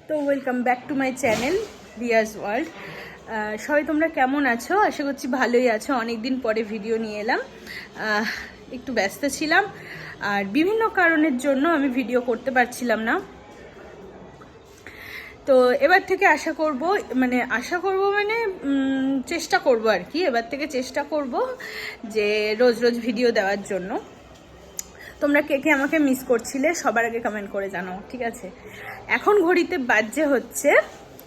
তো welcome back to my channel Riaz world. সবাই তোমরা কেমন আছো? আশা করছি ভালোই আছো। অনেক দিন পরে ভিডিও নিয়ে এলাম, একটু ব্যস্ত ছিলাম আর বিভিন্ন কারণের জন্য আমি ভিডিও করতে পারছিলাম না। তো এবার থেকে আশা করব মানে চেষ্টা করব আর কি। এবার থেকে চেষ্টা করব যে রোজ রোজ ভিডিও দেওয়ার জন্য। তোমরা কে কে আমাকে মিস করছিলে সবার আগে কমেন্ট করে জানাও, ঠিক আছে? এখন ঘড়িতে বাজে হচ্ছে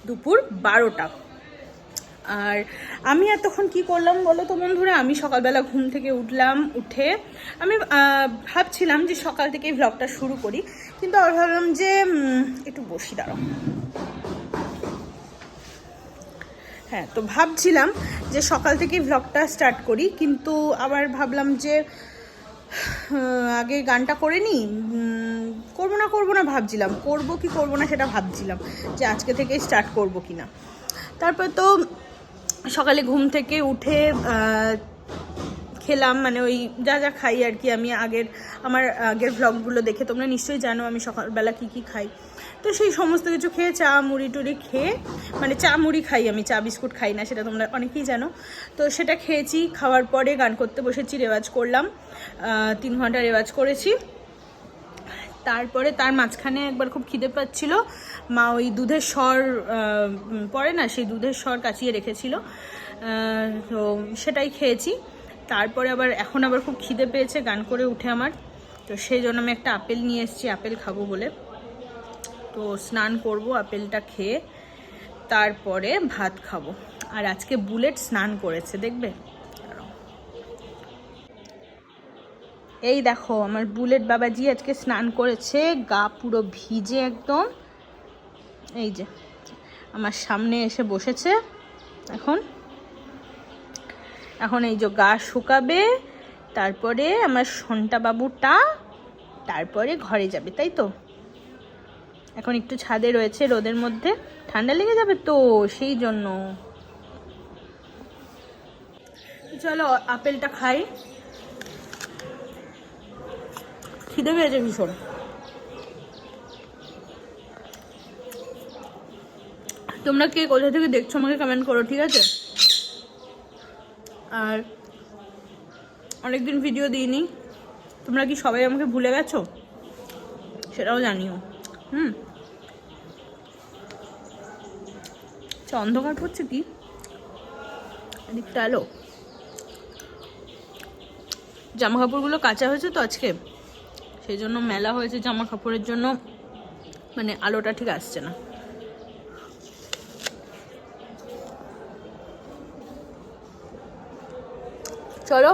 দুপুর 12টা। আর আমি এতক্ষণ কি করলাম বলো তো বন্ধুরা? আমি সকালবেলা ঘুম থেকে উঠে আমি ভাবছিলাম যে সকাল থেকেই ভ্লগটা শুরু করি, কিন্তু আবার ভাবলাম যে একটু বসি, দাঁড়াও। হ্যাঁ, তো ভাবছিলাম যে সকাল থেকেই ভ্লগটা স্টার্ট করি, কিন্তু আবার ভাবলাম যে আগে গানটা করে নিই। করবো না ভাবছিলাম, করবো কি করবো না সেটা ভাবছিলাম যে আজকে থেকেই স্টার্ট করবো কি না। তারপর তো সকালে ঘুম থেকে উঠে খেলাম, মানে ওই যা যা খাই আর কি। আমি আমার আগের ভ্লগগুলো দেখে তোমরা নিশ্চয়ই জানো আমি সকালবেলা কি খাই। তো সেই সমস্ত কিছু খেয়ে চা মুড়ি টুড়ি খেয়ে, মানে চা মুড়ি খাই আমি, চা বিস্কুট খাই না, সেটা তোমরা অনেকেই জানো। তো সেটা খেয়েছি। খাওয়ার পরে গান করতে বসেছি, রেওয়াজ করলাম, 3 ঘন্টা রেওয়াজ করেছি। তারপরে তার মাঝখানে একবার খুব খিদে পাচ্ছিল, মা ওই দুধের স্বর পড়ে না, সেই দুধের স্বর কাচিয়ে রেখেছিল, তো সেটাই খেয়েছি। তারপরে এখন আবার খুব খিদে পেয়েছে গান করে উঠে আমার। তো সেই জন্য আমি একটা আপেল নিয়ে এসেছি, আপেল খাবো বলে। তো স্নান করব আপেলটা খেয়ে, তারপরে ভাত খাবো। আর আজকে বুলেট স্নান করেছে, দেখবে। এই দেখো আমার বুলেট বাবাজি আজকে স্নান করেছে, গা পুরো ভিজে একদম। এই যে আমার সামনে এসে বসেছে। এখন এই যে গা শুকাবে, তারপরে আমার সন্টা বাবুটা তারপরে ঘরে যাবে, তাই তো? এখন একটু ছাদে রয়েছে রোদের মধ্যে, ঠান্ডা লেগে যাবে তো, সেই জন্য। চলো আপেলটা খাই, খিদে পেয়েছে ভীষণ। তোমরা কে কোথা থেকে দেখছো আমাকে কমেন্ট করো, ঠিক আছে? আর অনেকদিন ভিডিও দিইনি, তোমরা কি সবাই আমাকে ভুলে গেছো সেটাও জানিও। অন্ধকার পড়ছে কি এদিকটা, এলো। জামা কাপড়গুলো কাঁচা হয়েছে তো আজকে, সেই জন্য মেলা হয়েছে জামা কাপড়ের জন্য, মানে আলোটা ঠিক আসছে না। চলো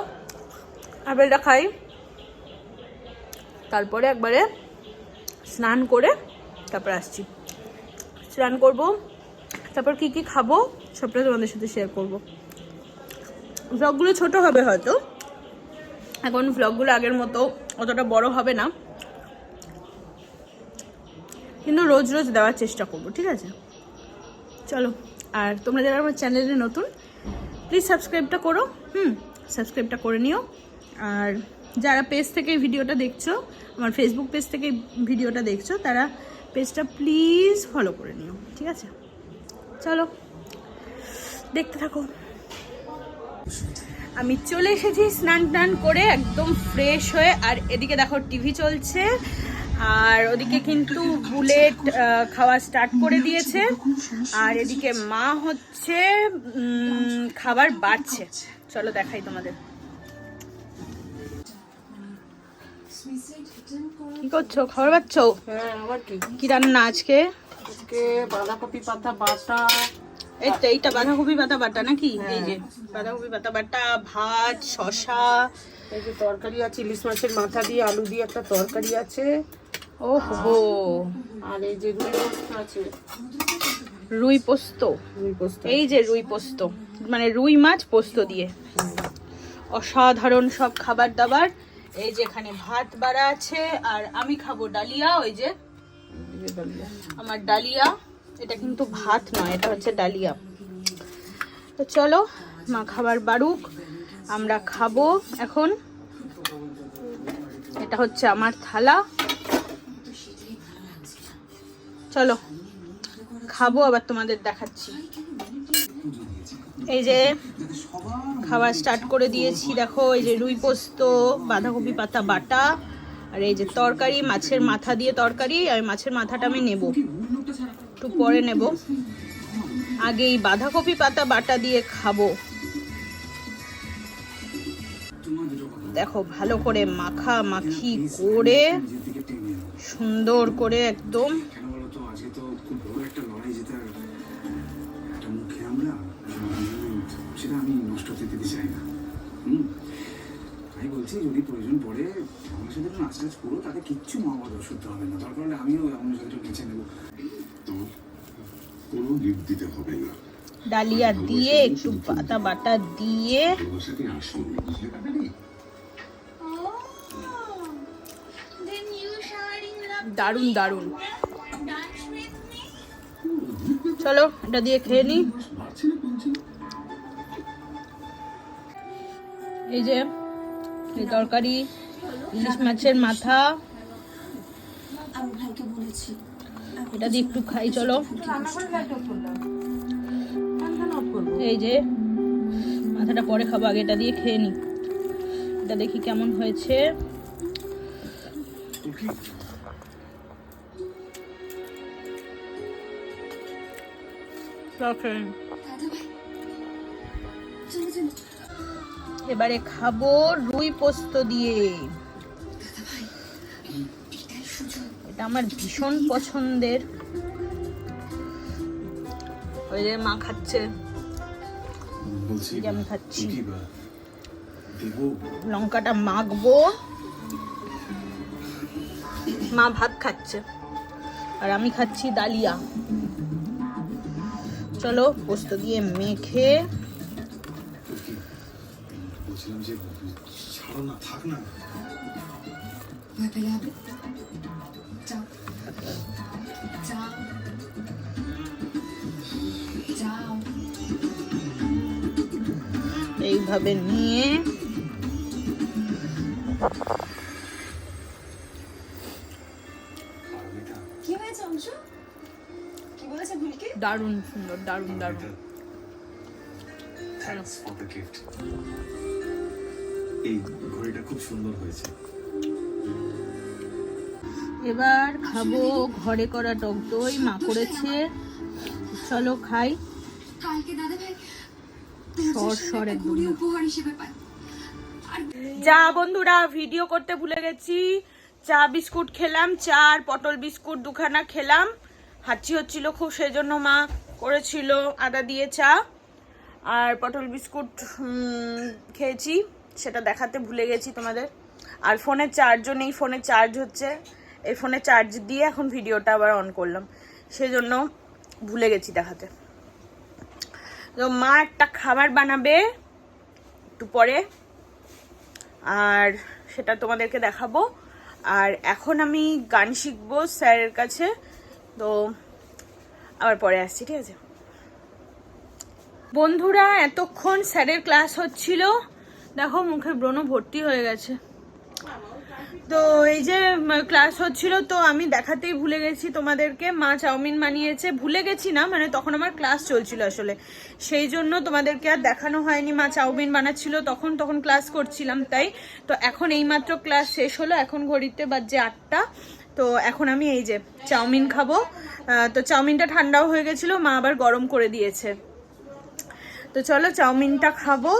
আপেলটা খাই, তারপরে একবারে স্নান করে তারপর আসছি। স্নান করব, তারপর কি কি খাবো সবটা তোমাদের সাথে শেয়ার করব। ভ্লগগুলো ছোট হবে হয়তো, এখন ভ্লগগুলো আগের মতো অতটা বড় হবে না, কিন্তু রোজ রোজ দেওয়ার চেষ্টা করব, ঠিক আছে? চলো, আর তোমরা যারা আমার চ্যানেলে নতুন প্লিজ সাবস্ক্রাইবটা করো, সাবস্ক্রাইবটা করে নিও। আর যারা পেজ থেকে ভিডিওটা দেখছো, আমার ফেসবুক পেজ থেকে ভিডিওটা দেখছো, তারা পেজটা প্লিজ ফলো করে নিও, ঠিক আছে? চলো দেখতে থাকো। আমি চলে এসেছি স্নান টান করে একদম ফ্রেশ হয়ে, আর এদিকে দেখো টিভি চলছে, আর ওদিকে কিন্তু বুলেট খাওয়া স্টার্ট করে দিয়েছে, আর এদিকে মা হচ্ছে খাবার বাড়ছে। চলো দেখাই তোমাদের। কি করছো? খাবার বাড়ছো? হ্যাঁ, আবার কি রান্না আজকে? আজকে বাঁধাকপি পাতা বাটা। এইটা বাঁধাকপি পাতা বাটা নাকি? এই যে বাঁধাকপি পাতা বাটা, ভাত, শসা, এই যে তরকারি আছে, ইলিশ মাছের মাথা দিয়ে আলু দিয়ে একটা তরকারি আছে। ওহো, আর এই যে রুই পোস্ত আছে। রুই পোস্ত? রুই পোস্ত, এই যে রুই পোস্ত, মানে রুই মাছ পোস্ত দিয়ে অসাধারণ সব খাবার দাবার। এই যে এখানে ভাত বাড়া আছে, আর আমি খাবো ডালিয়া। ওই যে আমার ডালিয়া, এটা কিন্তু ভাত নয়, এটা হচ্ছে ডালিয়া। তো চলো মা খাবার বাড়ুক, আমরা খাবো এখন। এটা হচ্ছে আমার থালা, চলো খাবো আবার তোমাদের দেখাচ্ছি। এই যে খাবার স্টার্ট করে দিয়েছি, দেখো এই যে রুই পোস্ত, বাঁধাকপি পাতা বাটা, আর এই যে তরকারি, মাছের মাথা দিয়ে তরকারি। আর মাছের মাথাটা আমি নেব, একটু পরে নেব, আগে এই বাঁধাকপি পাতা বাটা দিয়ে খাবো। দেখো ভালো করে মাখামাখি করে সুন্দর করে একদম। সেটা আমি নষ্ট হতে দিতে চাই না। আমি বলছি যদি প্রয়োজন পড়ে আমার সাথে একটু নাচ টাচ করো, তাতে কিচ্ছু মা বাবা শুনতে হবে না। দরকার হলে আমিও আমার সাথে একটু নেচে নেবো। তোমার কোনো লিপ দিতে হবে না, ডালিয়া দিয়ে একটু পাতা বাটা দিয়ে তোমার সাথে আসুন, বুঝতে পারলি? দারুণ দারুণ। চলো এটা দিয়ে খেয়ে নি। এই যে এই তরকারি, ইলিশ মাছের মাথা, এটা দিয়ে একটু খাই। চলো এই যে মাথাটা পরে খাবো, আগে এটা দিয়ে খেয়ে নি। এটা দেখি কেমন হয়েছে। এবারে খাবো রুই পোস্ত দিয়ে। এটা আমার ভীষণ পছন্দের। ওই যে মা খাচ্ছে, আমি খাচ্ছি। লঙ্কাটা মাখবো, মা ভাত খাচ্ছে আর আমি খাচ্ছি ডালিয়া। চলো পোস্ত দিয়ে মেখে। বলছিলাম যে ছাড়ো না, থাক না। এইভাবে নিয়ে দারুণ সুন্দর, দারুণ দারুণ। এই ঘড়িটা খুব সুন্দর হয়েছে। এবার খাবো ঘরে করা টক দই, মা করেছে। চলো খাই। যা বন্ধুরা, ভিডিও করতে ভুলে গেছি। চা বিস্কুট খেলাম, চা আর পটল বিস্কুট দুখানা খেলাম। হাঁচি হচ্ছিল খুব, সেই জন্য মা করেছিল আদা দিয়ে চা আর পটল বিস্কুট খেয়েছি, সেটা দেখাতে ভুলে গেছি তোমাদের। আর ফোনের চার্জও নেই, ফোনে চার্জ হচ্ছে, এই ফোনে চার্জ দিয়ে এখন ভিডিওটা আবার অন করলাম, সেই জন্য ভুলে গেছি দেখাতে। তো মা একটা খাবার বানাবে একটু পরে, আর সেটা তোমাদেরকে দেখাবো। আর এখন আমি গান শিখবো স্যারের কাছে, তো আবার পরে আসছি, ঠিক আছে বন্ধুরা। এতক্ষণ স্যারের ক্লাস হচ্ছিল, দেখো মুখে ব্রণ ভর্তি হয়ে গেছে। তো এই যে ক্লাস হচ্ছিল, তো আমি দেখাতেই ভুলে গেছি তোমাদেরকে, মা চাউমিন বানিয়েছে। ভুলে গেছি না, মানে তখন আমার ক্লাস চলছিল আসলে, সেই জন্য তোমাদেরকে আর দেখানো হয়নি। মা চাউমিন বানাচ্ছিল, তখন ক্লাস করছিলাম, তাই। তো এখন এইমাত্র ক্লাস শেষ হলো, এখন ঘড়িতে বাজে 8টা। তো এখন আমি এই যে চাউমিন খাবো। তো চাউমিনটা ঠান্ডাও হয়ে গেছিলো, মা আবার গরম করে দিয়েছে। তো চলো চাউমিনটা খাবো,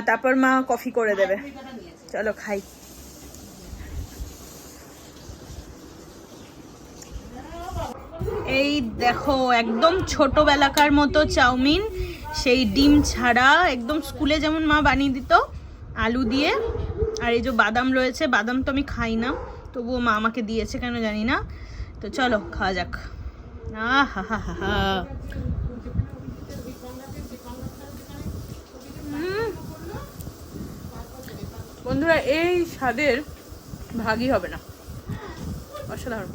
তারপর মা কফি করে দেবে। চলো খাই। এই দেখো একদম ছোটবেলাকার মতো চাউমিন, সেই ডিম ছাড়া, একদম স্কুলে যেমন মা বানিয়ে দিত আলু দিয়ে। আর এই যে বাদাম রয়েছে, বাদাম তো আমি খাই না, তবুও মা আমাকে দিয়েছে কেন জানি না। তো চলো খাওয়া যাক। হা হা হা হা। বন্ধুরা এই স্বাদের ভাগই হবে না, অসাধারণ।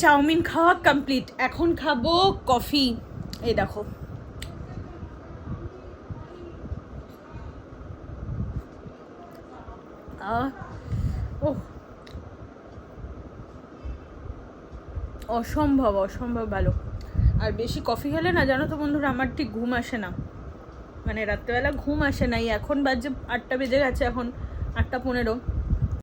চাউমিন খাওয়া কমপ্লিট, এখন খাবো কফি। এই দেখো ওহ, অসম্ভব অসম্ভব ভালো। আর বেশি কফি খেলে না, জানো তো বন্ধুরা, আমার ঠিক ঘুম আসে না, মানে রাত্রেবেলা ঘুম আসে না। এখন বাজে 8টা বেজে গেছে, এখন 8টা 15।